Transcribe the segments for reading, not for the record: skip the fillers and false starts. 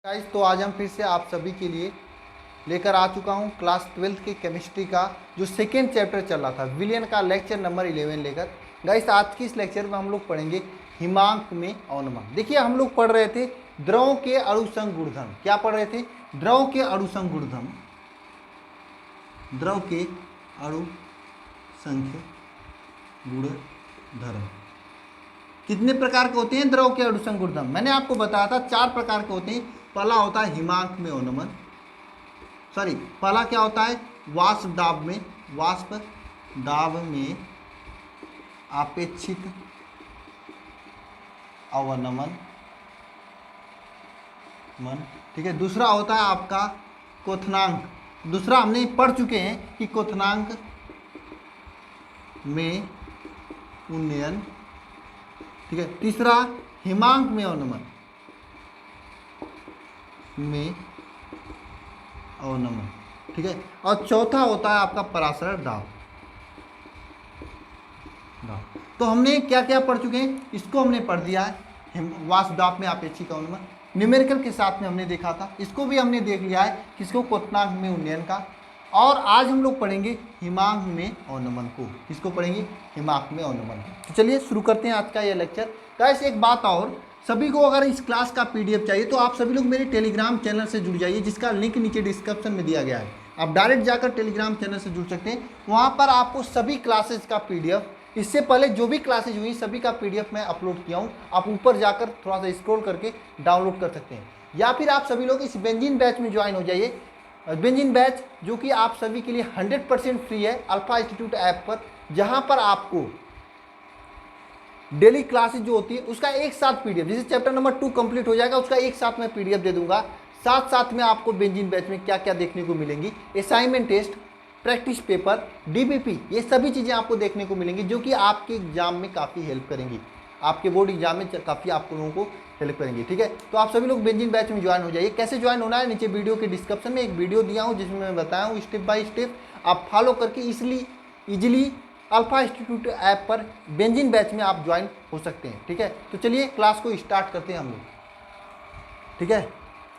Guys, तो आज हम फिर से आप सभी के लिए लेकर आ चुका हूं क्लास 12th की केमिस्ट्री का जो सेकेंड चैप्टर चल रहा था विलियन का लेक्चर नंबर 11 लेकर। गाइस, आज की इस लेक्चर में हम लोग पढ़ेंगे हिमांक में अवनमन। देखिए, हम लोग पढ़ रहे थे द्रव के अणुसंघ गुणधर्म। क्या पढ़ रहे थे? द्रव के अणुसंघ गुणधर्म। द्रव के अणुसंख्य गुणधर्म कितने प्रकार के होते हैं? द्रव के अणुसंघ गुणधर्म मैंने आपको बताया था 4 प्रकार के होते हैं। पहला होता है हिमांक में अवनमन, पहला क्या होता है? वाष्प दाब में आपेक्षित अवनमन। ठीक है। दूसरा होता है आपका क्वथनांक। दूसरा हमने पढ़ चुके हैं कि क्वथनांक में उन्नयन। ठीक है। तीसरा हिमांक में अवनमन ठीक है। और चौथा होता है आपका परासरण दाब। तो हमने क्या क्या पढ़ चुके हैं? इसको हमने पढ़ दिया है, वाष्प दाब में आपेक्षिक अवनमन, न्यूमेरिकल के साथ में हमने देखा था। इसको भी हमने देख लिया है, किसको? क्वथनांक में उन्नयन का। और आज हम लोग पढ़ेंगे हिमांक में अवनमन को। किसको पढ़ेंगे? हिमांक में अवनमन। तो चलिए शुरू करते हैं आज का ये लेक्चर। गाइस, एक बात और, सभी को अगर इस क्लास का पीडीएफ चाहिए तो आप सभी लोग मेरे टेलीग्राम चैनल से जुड़ जाइए, जिसका लिंक नीचे डिस्क्रिप्शन में दिया गया है। आप डायरेक्ट जाकर टेलीग्राम चैनल से जुड़ सकते हैं। वहाँ पर आपको सभी क्लासेस का पीडीएफ, इससे पहले जो भी क्लासेज हुई सभी का पीडीएफ मैं अपलोड किया हूँ। आप ऊपर जाकर थोड़ा सा स्क्रॉल करके डाउनलोड कर सकते हैं, या फिर आप सभी लोग इस बेंजीन बैच में ज्वाइन हो जाइए। बेंजीन बैच जो कि आप सभी के लिए 100% फ्री है अल्फा इंस्टीट्यूट ऐप पर, जहाँ पर आपको डेली क्लासेज जो होती है उसका एक साथ पीडीएफ, जैसे चैप्टर नंबर 2 कंप्लीट हो जाएगा उसका एक साथ मैं पीडीएफ दे दूंगा। साथ साथ में आपको बेंजीन बैच में क्या क्या देखने को मिलेंगी, assignment test, practice paper, DBP, ये सभी चीज़ें आपको देखने को मिलेंगी, जो कि आपके एग्जाम में काफ़ी हेल्प करेंगी, आपके बोर्ड एग्जाम में काफ़ी आप लोगों को हेल्प करेंगे। ठीक है। तो आप सभी लोग बेंजीन बैच में ज्वाइन हो जाइए। कैसे ज्वाइन होना है? नीचे वीडियो के डिस्क्रिप्शन में एक वीडियो दिया हूँ जिसमें मैं बताया हूँ स्टेप बाय स्टेप। आप फॉलो करके इजीली अल्फा इंस्टीट्यूट ऐप पर बेंजीन बैच में आप ज्वाइन हो सकते हैं। ठीक है। तो चलिए क्लास को स्टार्ट करते हैं हम लोग। ठीक है।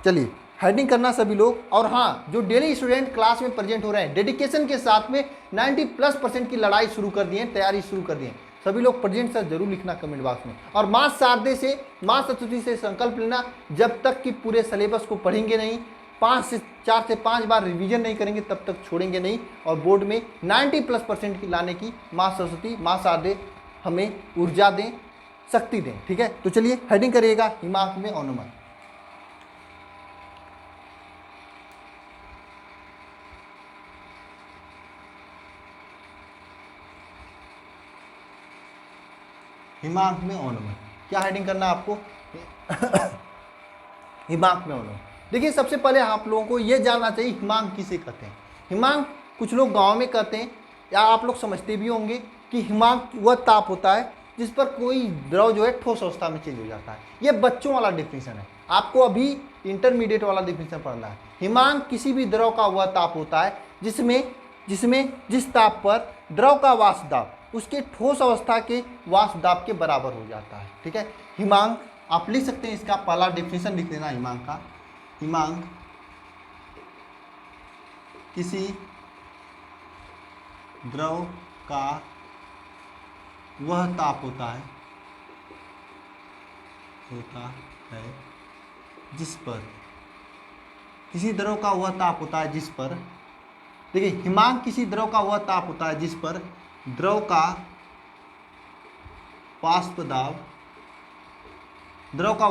चलिए हेडिंग करना सभी लोग। और हाँ, जो डेली स्टूडेंट क्लास में प्रेजेंट हो रहे हैं, डेडिकेशन के साथ में 90+% की लड़ाई शुरू कर दी है, तैयारी शुरू कर दी है। सभी लोग प्रेजेंट सर जरूर लिखना कमेंट बॉक्स में। और माँ शारदे से, माँ सरस्वती से संकल्प लेना, जब तक कि पूरे सिलेबस को पढ़ेंगे नहीं, 4 से 5 बार रिवीजन नहीं करेंगे, तब तक छोड़ेंगे नहीं। और बोर्ड में 90+% की लाने की माँ सरस्वती, माँ शारदे हमें ऊर्जा दें, शक्ति दें। ठीक है। तो चलिए हेडिंग करिएगा हिमांक में अवनमन। हिमांक में अवनमन क्या हेडिंग करना आपको? हिमांक में अवनमन। देखिए, सबसे पहले आप लोगों को यह जानना चाहिए हिमांक किसे कहते हैं। हिमांक कुछ लोग गांव में कहते हैं, या आप लोग समझते भी होंगे कि हिमांक वह ताप होता है जिस पर कोई द्रव जो है ठोस अवस्था में चेंज हो जाता है। यह बच्चों वाला डिफिनीशन है, आपको अभी इंटरमीडिएट वाला डिफिनीशन पढ़ना है। हिमांक किसी भी द्रव का वह ताप होता है जिस ताप पर द्रव का वाष्प दाब उसके ठोस अवस्था के वाष्प दाब के बराबर हो जाता है। ठीक है। हिमांक आप लिख सकते हैं, इसका पहला डिफिनीशन लिख देना हिमांक का। हिमांक किसी द्रव का वह ताप होता है जिस पर, किसी द्रव का वह ताप होता है जिस पर, देखिए, हिमांक किसी द्रव का वह ताप होता है जिस पर द्रव का वाष्प दाब, द्रव का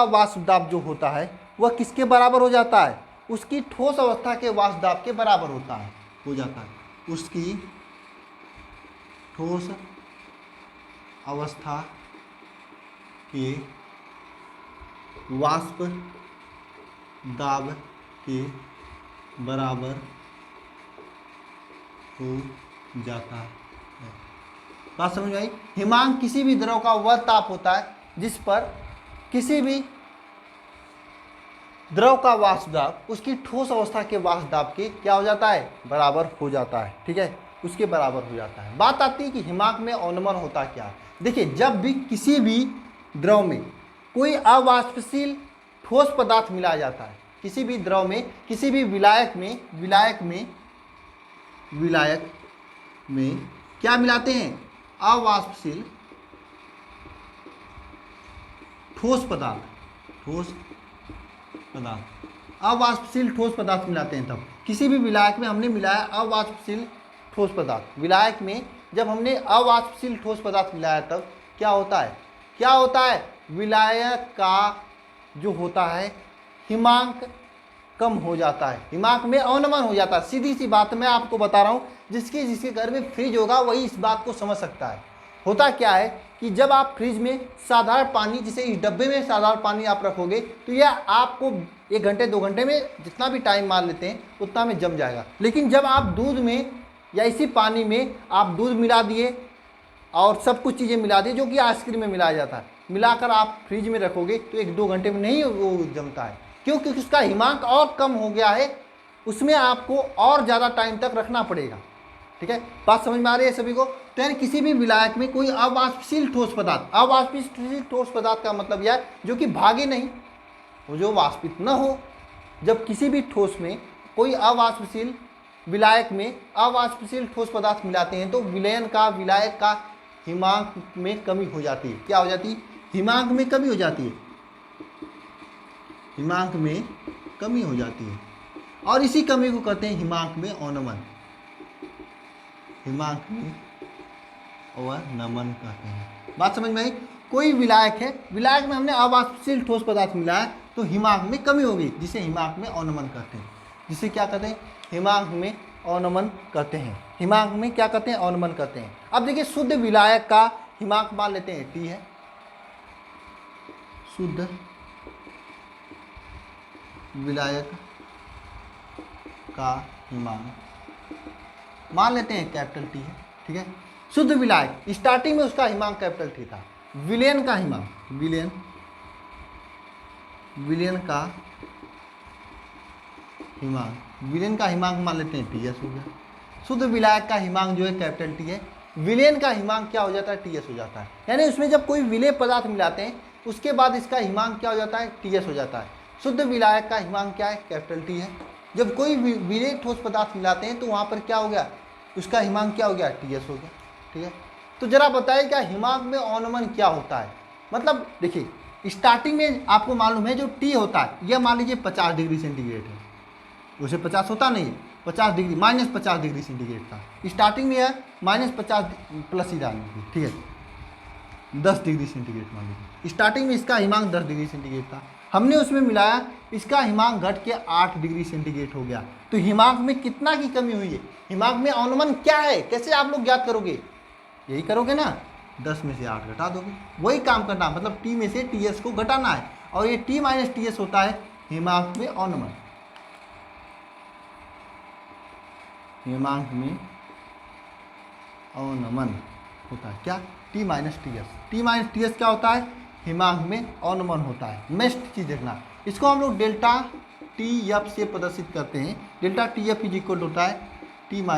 वाष्प दाब जो होता है वह किसके बराबर हो जाता है? उसकी ठोस अवस्था के वाष्प दाब के बराबर हो जाता है। उसकी ठोस अवस्था के वाष्प दाब के बराबर हो जाता है। बात समझ में आई? हिमांक किसी भी द्रव का वह ताप होता है जिस पर किसी भी द्रव का वाष्प दाब उसकी ठोस अवस्था के वाष्प दाब के क्या हो जाता है? बराबर हो जाता है। ठीक है, उसके बराबर हो जाता है। बात आती है कि हिमांक में अवनमन होता क्या है। देखिए, जब भी किसी भी द्रव में कोई अवाष्पशील ठोस पदार्थ मिलाया जाता है, किसी भी द्रव में, किसी भी विलायक में क्या मिलाते हैं? अवाष्पशील ठोस पदार्थ, अवाष्पशील ठोस पदार्थ मिलाते हैं। तब किसी भी विलायक में हमने मिलाया अवाष्पशील ठोस पदार्थ, विलायक में जब हमने अवाष्पशील ठोस पदार्थ मिलाया तब क्या होता है? विलायक का जो होता है हिमांक कम हो जाता है, हिमांक में अवनमन हो जाता है। सीधी सी बात मैं आपको बता रहा हूँ, जिसके घर में फ्रिज होगा वही इस बात को समझ सकता है। होता क्या है कि जब आप फ्रिज में साधारण पानी, जैसे इस डब्बे में साधारण पानी आप रखोगे तो यह आपको 1 घंटे 2 घंटे में, जितना भी टाइम मान लेते हैं उतना में जम जाएगा। लेकिन जब आप दूध में या इसी पानी में आप दूध मिला दिए और सब कुछ चीज़ें मिला दी जो कि आइसक्रीम में मिलाया जाता है, मिलाकर आप फ्रिज में रखोगे तो 1-2 घंटे में नहीं वो जमता है। क्यों? क्योंकि उसका हिमांक और कम हो गया है, उसमें आपको और ज़्यादा टाइम तक रखना पड़ेगा। ठीक है, बात समझ में आ रही है सभी को? तो यानी किसी भी विलायक में कोई अवाष्पशील ठोस पदार्थ, अवाष्पशील ठोस पदार्थ का मतलब यह है जो कि भागे नहीं, वो जो वाष्पित न हो। जब किसी भी ठोस में कोई अवाष्पशील, विलायक में अवाष्पशील ठोस पदार्थ मिलाते हैं तो विलयन का, विलायक का हिमांक में कमी हो जाती है। क्या हो जाती है? हिमांक में कमी हो जाती है, हिमांक में कमी हो जाती है। और इसी कमी को कहते हैं हिमांक में अवनमन, हिमांक में अवनमन कहते हैं। बात समझ में आई? कोई विलायक है, विलायक में हमने अवाष्पशील ठोस पदार्थ मिलाया तो हिमांक में कमी हो गई, जिसे हिमांक में अवनमन कहते हैं। जिसे क्या कहते हैं? हिमांक में अवनमन कहते हैं। हिमांक में क्या कहते हैं? अवनमन कहते हैं। अब देखिए, शुद्ध विलायक का हिमांक मान लेते हैं T है, शुद्ध विलायक का हिमांक मान लेते हैं कैपिटल T है। ठीक है, शुद्ध विलायक, स्टार्टिंग में उसका हिमांक कैपिटल T था। विलयन का हिमांक, विलयन का हिमांक मान लेते हैं TS हो गया। शुद्ध विलायक का हिमांक जो है कैपिटल T है, विलयन का हिमांक क्या हो जाता है? TS हो जाता है। यानी उसमें जब कोई विलेय पदार्थ मिलाते हैं उसके बाद इसका हिमांक क्या हो जाता है? TS हो जाता है। शुद्ध विलायक का हिमांक क्या है? कैपिटल T है। जब कोई विलेय ठोस पदार्थ मिलाते हैं तो वहाँ पर क्या हो गया? उसका हिमांक क्या हो गया? TS हो गया। ठीक है, तो जरा बताइए क्या हिमांक में अवनमन क्या होता है? मतलब देखिए, स्टार्टिंग में आपको मालूम है जो T होता है, यह मान लीजिए 50 डिग्री सेंटीग्रेड है, उसे 50 होता नहीं है, 50 डिग्री, -50 डिग्री सेंटीग्रेड था। स्टार्टिंग में है -50 प्लस ही डालेंगे। ठीक है, 10 डिग्री सेंटीग्रेड मान लीजिए। स्टार्टिंग में इसका हिमांक 10 डिग्री सेंटीग्रेड था, हमने उसमें मिलाया, इसका हिमांक घट के 8 डिग्री सेंटीग्रेड हो गया। तो हिमांक में कितना की कमी हुई है? हिमांक में अवनमन क्या है? कैसे आप लोग ज्ञात करोगे? यही करोगे ना, 10 में से 8 घटा दोगे, वही काम करना, मतलब T में से TS को घटाना है, और ये T - TS होता है हिमांक में अवनमन। हिमांक में अवनमन होता है क्या? T - TS। T - TS क्या होता है? हिमांक में अवनमन होता है। नेक्स्ट चीज देखना, इसको हम लोग डेल्टा TF से प्रदर्शित करते हैं। डेल्टा TF इज इक्वल होता है T -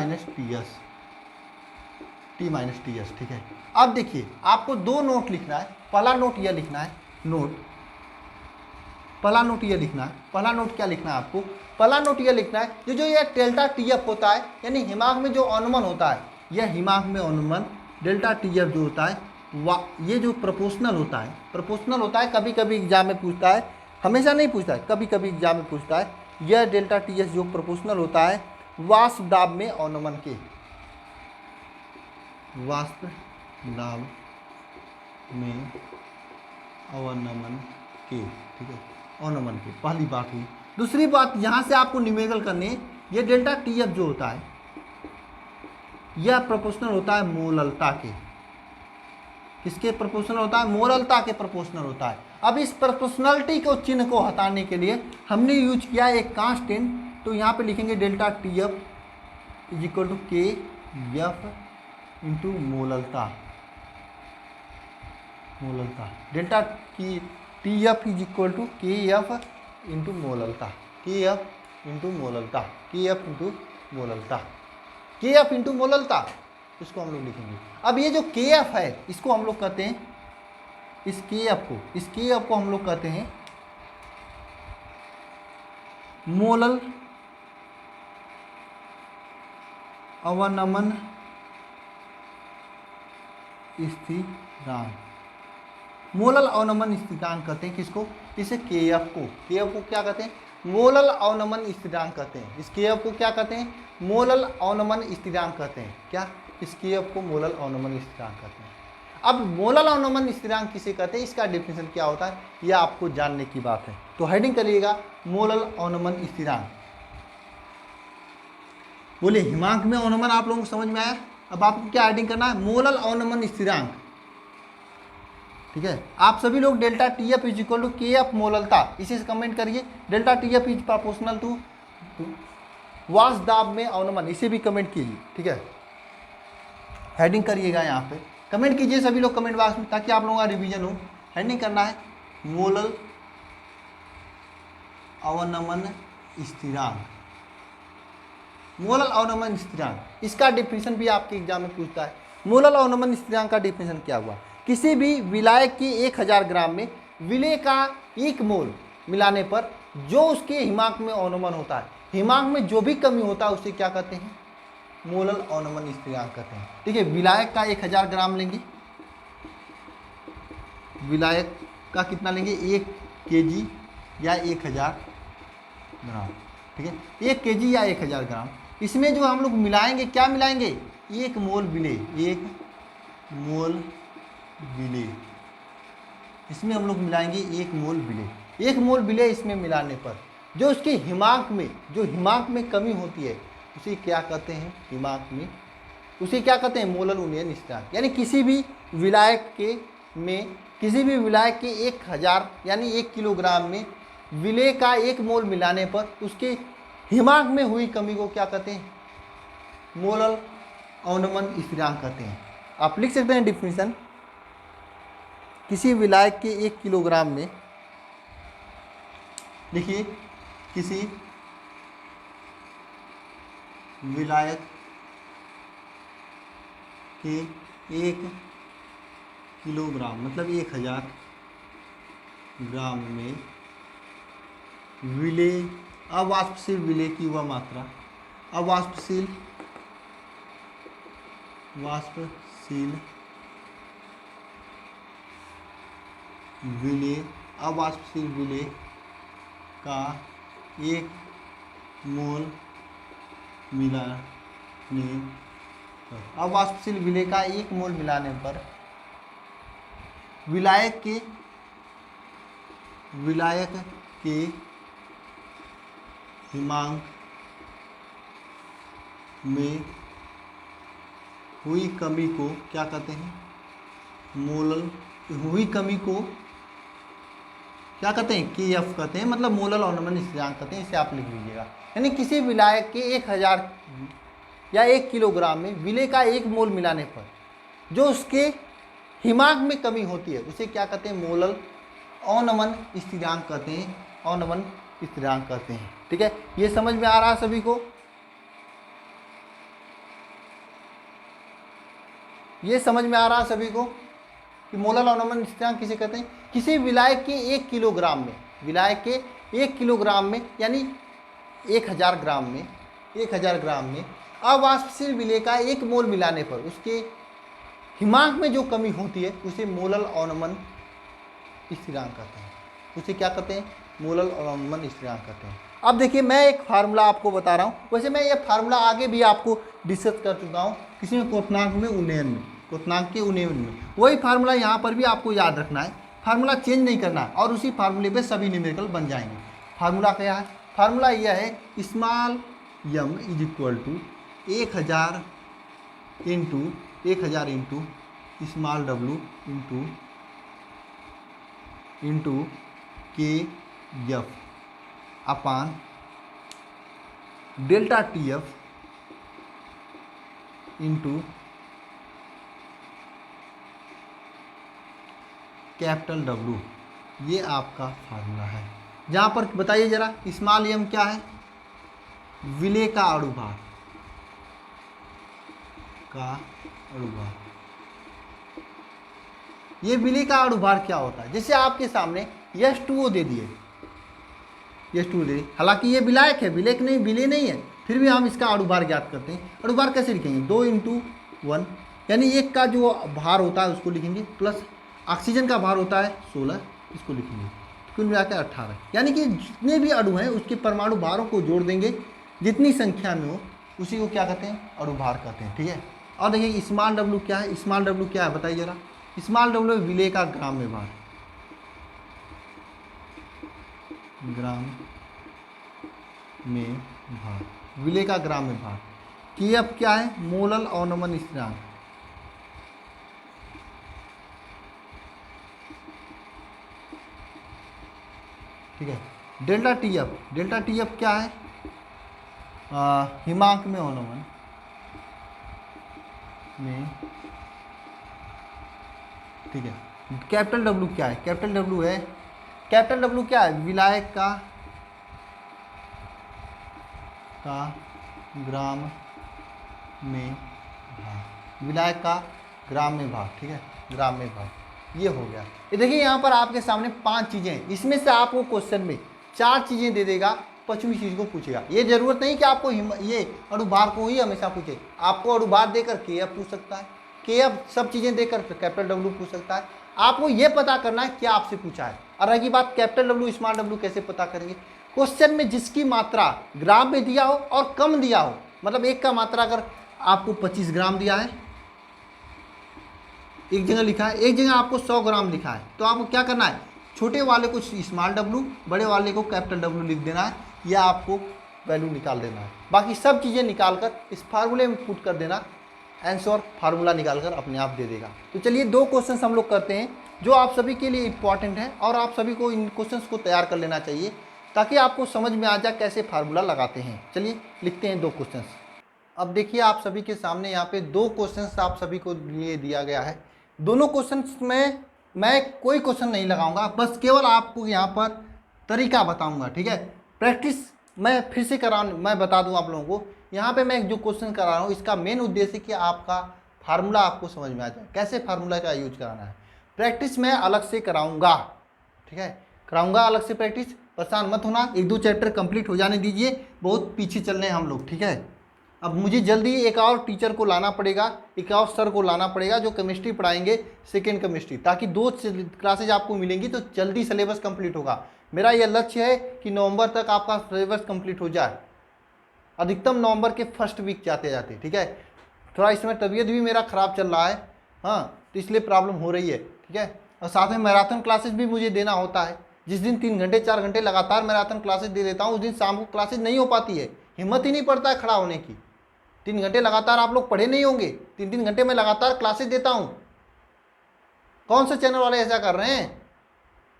TS। ठीक है, अब देखिए, आपको 2 नोट लिखना है। पहला नोट यह लिखना है, पहला नोट यह लिखना है। पहला नोट क्या लिखना है आपको? पहला नोट यह लिखना है जो यह डेल्टा TF होता है, यानी हिमांक में जो अवनमन होता है, यह हिमांक में अवनमन डेल्टा TF जो होता है, ये जो प्रोपोर्शनल होता है। कभी कभी एग्जाम में पूछता है, हमेशा नहीं पूछता है, कभी कभी एग्जाम में पूछता है। यह डेल्टा TS जो प्रोपोर्शनल होता है वाष्प दाब में अवनमन के, वाष्प दाब में अवनमन के। ठीक है, अवनमन के, पहली बात हुई। दूसरी बात यहाँ से आपको न्यूमेरिकल करनी है, यह डेल्टा TF जो होता है यह प्रोपोर्शनल होता है मोललता के। किसके प्रोपोर्शनल होता है? मोललता के प्रोपोर्शनल होता है। अब इस प्रोपोर्शनलिटी को, चिन्ह को हटाने के लिए हमने यूज किया एक कांस्टेंट, तो यहाँ पे लिखेंगे delta TF is equal to KF into molality. Delta की TF is equal to KF into molality, KF into molality. उसको हम लोग लिखेंगे। अब ये जो के एफ है इसको हम लोग कहते हैं, इस के एफ को हम लोग कहते हैं मोलल अवनमन स्थिरांक। मोलल अवनमन स्थिरांक कहते हैं किसको, इसे के एफ को क्या कहते हैं, मोलल अवनमन स्थिरांक कहते हैं। इस के एफ को क्या कहते हैं, मोलल अवनमन स्थिरांक कहते हैं। क्या, इस के एफ को मोलल अवनमन स्थिरांक कहते हैं। अब मोलल अवनमन स्थिरांक किसे कहते हैं, इसका डेफिनेशन क्या होता है, यह आपको जानने की बात है। तो हेडिंग करिएगा मोलल अवनमन स्थिरांक। बोले हिमांक में अवनमन आप लोगों को समझ में आया। अब आपको क्या हेडिंग करना है, मोलल अवनमन स्थिरांक। ठीक है, आप सभी लोग delta T F is equal to K F मोललता, इसी से कमेंट करिए। Delta T F is proportional to वाष्प दाब में अवनमन, इसे भी कमेंट कीजिए। ठीक है, हेडिंग करिएगा यहाँ पे, कमेंट कीजिए सभी लोग कमेंट बॉक्स में, ताकि आप लोगों का रिवीजन हो। हेडिंग करना है मोलल अवनमन स्थिरांक। मोलल अवनमन स्थिरांक, इसका डिफिनेशन भी आपके एग्जाम में पूछता है। मोलल अवनमन स्थिरांक का डिफिनेशन क्या हुआ, किसी भी विलायक की 1000 ग्राम में विलेय का 1 मोल मिलाने पर जो उसके हिमांक में अवनमन होता है, हिमांक में जो भी कमी होता है उसे क्या कहते हैं, मोलल अवनमन स्थिरांक कहते हैं। ठीक है, विलायक का 1000 ग्राम लेंगे, विलायक का कितना लेंगे, 1 kg या 1000 ग्राम। ठीक है, 1 kg या 1000 ग्राम। इसमें जो हम लोग मिलाएंगे, क्या मिलाएंगे, 1 मोल विलेय, 1 मोल विलेय। इसमें हम लोग मिलाएंगे 1 मोल विलेय। 1 मोल विलेय इसमें मिलाने पर जो उसके हिमांक में कमी होती है उसे क्या कहते हैं, हिमांक में उसे क्या कहते हैं, मोलल उन्नयन स्थिरांक। यानी किसी भी विलायक के 1000 यानी 1 किलोग्राम में विलेय का 1 मोल मिलाने पर उसके हिमांक में हुई कमी को क्या कहते हैं, मोलल अवनमन स्थिरांक कहते हैं। आप लिख सकते हैं डिफिनीशन, किसी विलायक के 1 किलोग्राम में, लिखिए, किसी विलायक के 1 किलोग्राम मतलब 1000 ग्राम में विलेय, अवाष्पशील विलेय की वह मात्रा, अवाष्पशील विलेय, अवाष्पशील विलेय का 1 मोल मिलाने पर, अवाष्पशील विलेय का 1 मोल मिलाने पर विलायक के हिमांक में हुई कमी को क्या कहते हैं, मोलल, हुई कमी को क्या कहते हैं, के एफ कहते हैं, मतलब मोलल अवनमन स्थिरांक कहते हैं। इसे आप लिख लीजिएगा। यानी किसी विलायक के 1000 या 1 किलोग्राम में विलेय का 1 मोल मिलाने पर जो उसके हिमांक में कमी होती है उसे क्या कहते हैं, मोलल अवनमन स्थिरांक कहते हैं, अवनमन स्थिरांक कहते हैं। ठीक है, ये समझ में आ रहा है सभी को, ये समझ में आ रहा है सभी को कि मोलल अवनमन स्थिरांक किसे कहते हैं। किसी विलायक के 1 किलोग्राम में, विलायक के 1 किलोग्राम में यानी 1000 ग्राम में अवाष्पशील विलेय का 1 मोल मिलाने पर उसके हिमांक में जो कमी होती है उसे मोलल अवनमन स्थिरांक कहते हैं। उसे क्या कहते हैं, मोलल अवनमन स्थिरांक कहते हैं। अब देखिए, मैं एक फार्मूला आपको बता रहा हूँ, वैसे मैं ये फार्मूला आगे भी आपको डिस्कस कर चुका हूँ, किसी में क्वथनांक में उन्नयन में, क्वथनांक के उन्नयन में। वही फार्मूला यहाँ पर भी आपको याद रखना है, फार्मूला चेंज नहीं करना है, और उसी फार्मूले पे सभी न्यूमेरिकल बन जाएंगे। फार्मूला क्या है, फार्मूला यह है, small M is equal to 1000 into small W into K F upon delta T F into capital W. ये आपका फार्मूला है। जहाँ पर बताइए जरा, स्मॉल एम क्या है, विलेय का अणुभार, का अणुभार। ये विलेय का अणुभार क्या होता है? जैसे आपके सामने H2O दे दिए, H2O दे, हालांकि ये विलायक है, विलेयक नहीं, विलेय नहीं है, फिर भी हम इसका अणुभार ज्ञात करते हैं। अणुभार कैसे लिखेंगे? 2 × 1, यानी एक का जो भार होता है उसको लिखेंगे, प्लस ऑक्सीजन का भार होता है 16, इसको लिखेंगे, कुल मिलाकर 18। यानी कि जितने भी अणु हैं उसके परमाणु भारों को जोड़ देंगे, जितनी संख्या में हो उसी को क्या कहते हैं? अणुभार कहते हैं। ठीक है। और देखिए स्मॉल डब्लू क्या है? स्मॉल डब्लू क्या है बताइए जरा? स्मॉल डब्लू विलेय का ग्राम में भार, ग्राम में भार, विलेय का ग्राम में भार। Kf क्या है? मोलल अवनमन स्थिरांक। ठीक है। डेल्टा Tf, डेल्टा Tf क्या है? हिमांक में अवनमन में। ठीक है। कैपिटल डब्लू क्या है? कैपिटल डब्लू है, कैपिटल डब्लू क्या है? विलायक का ग्राम में भार, विलायक का ग्राम में भार। ठीक है, ग्राम में भार, ये हो गया। ये देखिए यहाँ पर आपके सामने 5 चीज़ें हैं, इसमें से आपको क्वेश्चन में 4 चीज़ें दे देगा, 5वीं चीज़ को पूछेगा। ये जरूरत नहीं कि आपको ये अणुभार को ही हमेशा पूछे, आपको अणुभार देकर Kf पूछ सकता है, Kf सब चीज़ें देकर कैपिटल डब्लू पूछ सकता है। आपको ये पता करना है क्या आपसे पूछा है। और रही बात कैपिटल डब्लू स्मॉल डब्लू कैसे पता करेंगे? क्वेश्चन में जिसकी मात्रा ग्राम में दिया हो और कम दिया हो, मतलब एक का मात्रा अगर आपको 25 ग्राम दिया है, एक जगह लिखा है, एक जगह आपको 100 ग्राम लिखा है, तो आपको क्या करना है? छोटे वाले को स्मॉल डब्लू, बड़े वाले को कैपिटल डब्लू लिख देना है, या आपको वैल्यू निकाल देना है। बाकी सब चीज़ें निकालकर इस फार्मूले में पुट कर देना, आंसर फार्मूला निकालकर अपने आप दे देगा। तो चलिए 2 क्वेश्चंस हम लोग करते हैं जो आप सभी के लिए इंपॉर्टेंट है, और आप सभी को इन क्वेश्चंस को तैयार कर लेना चाहिए ताकि आपको समझ में आ जाए कैसे फार्मूला लगाते हैं। चलिए लिखते हैं 2 क्वेश्चंस। अब देखिए आप सभी के सामने यहाँ पे 2 क्वेश्चंस आप सभी को लिए दिया गया है। दोनों क्वेश्चंस में मैं कोई क्वेश्चन नहीं लगाऊंगा, बस केवल आपको यहाँ पर तरीका बताऊंगा। ठीक है, प्रैक्टिस मैं फिर से मैं बता दूं आप लोगों को। यहाँ पे मैं जो क्वेश्चन करा रहा हूँ इसका मेन उद्देश्य कि आपका फार्मूला आपको समझ में आ जाए, कैसे फार्मूला का यूज कराना है। प्रैक्टिस मैं अलग से कराऊंगा, ठीक है, कराऊंगा अलग से प्रैक्टिस, परेशान मत होना। 1-2 चैप्टर कंप्लीट हो जाने दीजिए, बहुत पीछे चल रहे हैं हम लोग। ठीक है, अब मुझे जल्दी एक और टीचर को लाना पड़ेगा, एक और सर को लाना पड़ेगा जो केमिस्ट्री पढ़ाएंगे, सेकेंड केमिस्ट्री, ताकि 2 क्लासेज आपको मिलेंगी तो जल्दी सिलेबस कंप्लीट होगा। मेरा यह लक्ष्य है कि नवंबर तक आपका सिलेबस कंप्लीट हो जाए, अधिकतम नवंबर के फर्स्ट वीक जाते जाते। ठीक है, थोड़ा इसमें तबीयत भी मेरा ख़राब चल रहा है, हाँ, तो इसलिए प्रॉब्लम हो रही है। ठीक है, और साथ में मैराथन क्लासेज भी मुझे देना होता है। जिस दिन 3 घंटे 4 घंटे लगातार मैराथन क्लासेज दे देता हूँ, उस दिन शाम को क्लासेज नहीं हो पाती है, हिम्मत ही नहीं पड़ता है खड़ा होने की। 3 घंटे लगातार आप लोग पढ़े नहीं होंगे, 3-3 घंटे में लगातार क्लासेज देता हूँ। कौन से चैनल वाले ऐसा कर रहे हैं?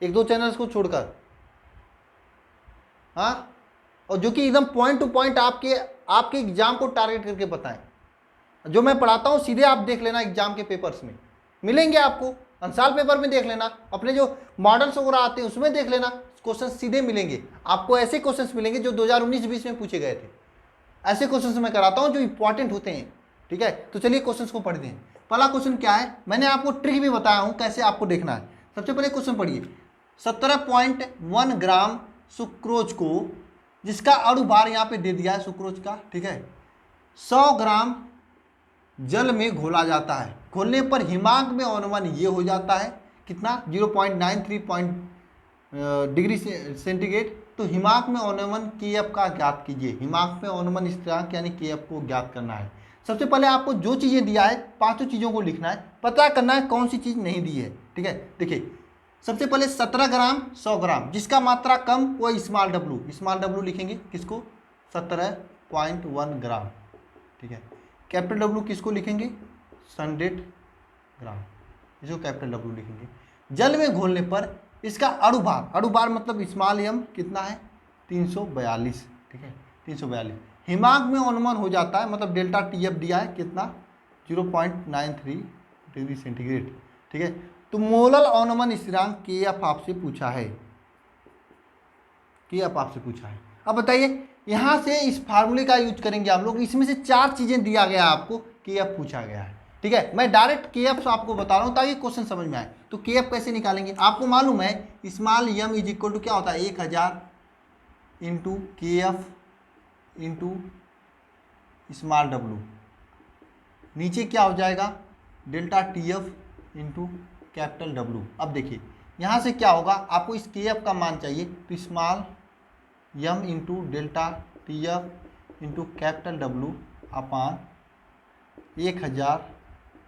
1-2 चैनल्स को छोड़कर, हाँ, और जो कि एकदम पॉइंट टू पॉइंट आपके एग्जाम को टारगेट करके बताएं। जो मैं पढ़ाता हूँ सीधे आप देख लेना, एग्जाम के पेपर्स में मिलेंगे आपको, अंसाल पेपर में देख लेना, अपने जो मॉडल्स वगैरह आते हैं उसमें देख लेना, क्वेश्चन सीधे मिलेंगे आपको। ऐसे क्वेश्चंस मिलेंगे जो 2019-20 में पूछे गए थे, ऐसे क्वेश्चंस मैं कराता हूँ जो इंपॉर्टेंट होते हैं। ठीक है, तो चलिए क्वेश्चंस को पढ़ते हैं। पहला क्वेश्चन क्या है, मैंने आपको ट्रिक भी बताया हूँ कैसे आपको देखना है। सबसे पहले क्वेश्चन पढ़िए, 17.1 ग्राम सुक्रोज को, जिसका अणुभार यहाँ पे दे दिया है सुक्रोज का, ठीक है, 100 ग्राम जल में घोला जाता है। घोलने पर हिमांक में अवनमन ये हो जाता है कितना? 0.93 डिग्री सेंटीग्रेड। तो हिमांक में अवनमन Kf का ज्ञात कीजिए। हिमांक में अवनमन स्थिरांक यानी Kf को ज्ञात करना है। सबसे पहले आपको जो चीज़ें दिया है 5 चीज़ों को लिखना है, पता करना है कौन सी चीज़ नहीं दी है। ठीक है, देखिए सबसे पहले 17 ग्राम 100 ग्राम, जिसका मात्रा कम वो स्मॉल डब्लू लिखेंगे, किसको? 17.1 ग्राम। ठीक है, कैपिटल डब्लू किसको लिखेंगे? 100 ग्राम, इसको कैपिटल डब्लू लिखेंगे। जल में घोलने पर इसका अणुभार मतलब स्मॉल एम कितना है? 342। ठीक है, 342। हिमांक में अवनमन हो जाता है, मतलब डेल्टा Tf दिया है कितना? 0.93 डिग्री सेंटीग्रेड। ठीक है, तो मोलल अवनमन स्थिरांक Kf आपसे पूछा है, Kf आपसे पूछा है। अब बताइए यहाँ से इस फार्मूले का यूज करेंगे हम लोग। इसमें से 4 चीज़ें दिया गया आपको के एफ पूछा गया है। ठीक है, मैं डायरेक्ट के एफ आपको बता रहा हूँ ताकि क्वेश्चन समझ में आए। तो के एफ कैसे निकालेंगे, आपको मालूम है small M is equal to क्या होता है, 1000 into K F into small W, नीचे क्या हो जाएगा delta T F into capital W. अब देखिए यहाँ से क्या होगा, आपको इस के एफ का मान चाहिए, तो small M into delta T F into capital W upon 1000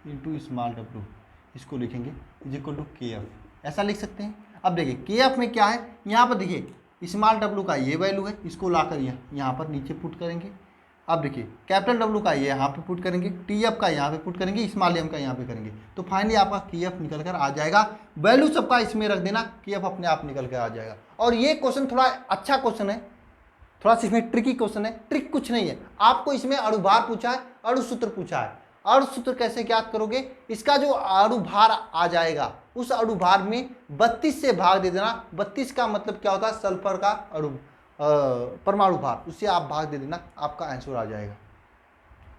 into small W, इसको लिखेंगे is equal to K F, ऐसा लिख सकते हैं। अब देखिए के एफ में क्या है, यहाँ पर देखिए स्मॉल डब्लू का ये वैल्यू है, इसको लाकर यहाँ पर नीचे पुट करेंगे। अब देखिए कैपिटल डब्लू का ये यहाँ पे पुट करेंगे, टी एफ का यहाँ पे पुट करेंगे, स्मॉल एम का यहाँ पे करेंगे, तो फाइनली आपका के एफ निकल कर आ जाएगा। वैल्यू सबका इसमें रख देना, के एफ अपने आप निकल कर आ जाएगा। और ये क्वेश्चन थोड़ा अच्छा क्वेश्चन है, थोड़ा सा इसमें ट्रिकी क्वेश्चन है। ट्रिक कुछ नहीं है, आपको इसमें अणुभार पूछा है, अणुसूत्र पूछा है। अणुसूत्र कैसे ज्ञात करोगे, इसका जो अणुभार आ जाएगा उस अणुभार में 32 से भाग दे देना। 32 का मतलब क्या होता है, सल्फर का अणु परमाणु भार, उससे आप भाग दे देना, आपका आंसर आ जाएगा।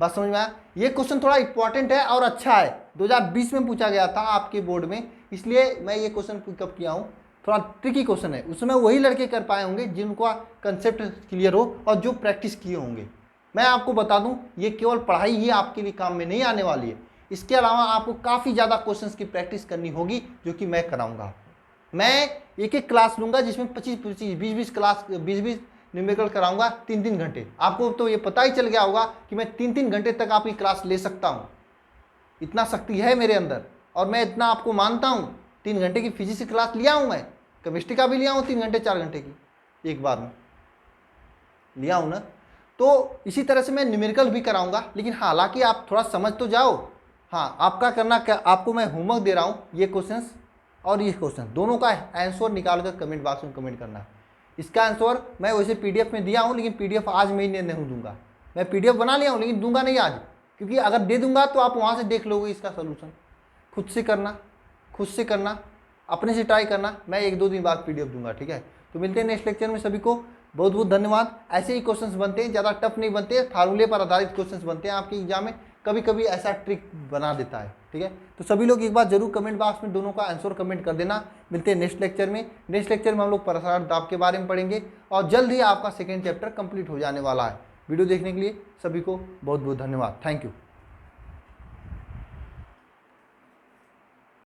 बात समझ में आया। ये क्वेश्चन थोड़ा इंपॉर्टेंट है और अच्छा है, 2020 में पूछा गया था आपके बोर्ड में, इसलिए मैं ये क्वेश्चन पिकअप किया हूँ। थोड़ा ट्रिकी क्वेश्चन है, उसमें वही लड़के कर पाए होंगे जिनका कंसेप्ट क्लियर हो और जो प्रैक्टिस किए होंगे। मैं आपको बता दूं ये केवल पढ़ाई ही आपके लिए काम में नहीं आने वाली है, इसके अलावा आपको काफ़ी ज़्यादा क्वेश्चंस की प्रैक्टिस करनी होगी, जो कि मैं कराऊंगा। मैं एक एक क्लास लूंगा जिसमें 25-25, 20-20 क्लास, 20-20 न्यूमेरिकल कराऊंगा 3-3 घंटे। आपको तो ये पता ही चल गया होगा कि मैं 3-3 घंटे तक आपकी क्लास ले सकता हूँ, इतना शक्ति है मेरे अंदर, और मैं इतना आपको मानता हूँ। 3 घंटे की फिजिक्स की क्लास लिया हूँ, मैं केमिस्ट्री का भी लिया हूँ 3 घंटे 4 घंटे की एक बार में लिया हूँ ना। तो इसी तरह से मैं न्यूमेरिकल भी कराऊंगा, लेकिन हालांकि आप थोड़ा समझ तो जाओ। हाँ, आपका करना क्या, आपको मैं होमवर्क दे रहा हूँ, ये क्वेश्चंस और ये क्वेश्चन दोनों का आंसर निकाल कर कमेंट बॉक्स में कमेंट करना। इसका आंसर मैं वैसे पीडीएफ में दिया हूँ, लेकिन पीडीएफ आज मैं नहीं दूंगा। मैं पीडीएफ बना लिया हूँ लेकिन दूंगा नहीं आज, क्योंकि अगर दे दूंगा तो आप वहाँ से देख लोगे इसका सोल्यूशन। खुद से करना, अपने से ट्राई करना। मैं 1-2 दिन बाद पीडीएफ दूंगा, ठीक है। तो मिलते हैं नेक्स्ट लेक्चर में, सभी को बहुत बहुत धन्यवाद। ऐसे ही क्वेश्चंस बनते हैं, ज़्यादा टफ नहीं बनते, फार्मूले पर आधारित क्वेश्चंस बनते हैं आपके एग्जाम में, कभी कभी ऐसा ट्रिक बना देता है, ठीक है। तो सभी लोग एक बार जरूर कमेंट बॉक्स में दोनों का आंसर कमेंट कर देना। मिलते हैं नेक्स्ट लेक्चर में। नेक्स्ट लेक्चर में हम लोग प्रसारण दाब के बारे में पढ़ेंगे और जल्द ही आपका 2nd चैप्टर कंप्लीट हो जाने वाला है। वीडियो देखने के लिए सभी को बहुत बहुत धन्यवाद। Thank you.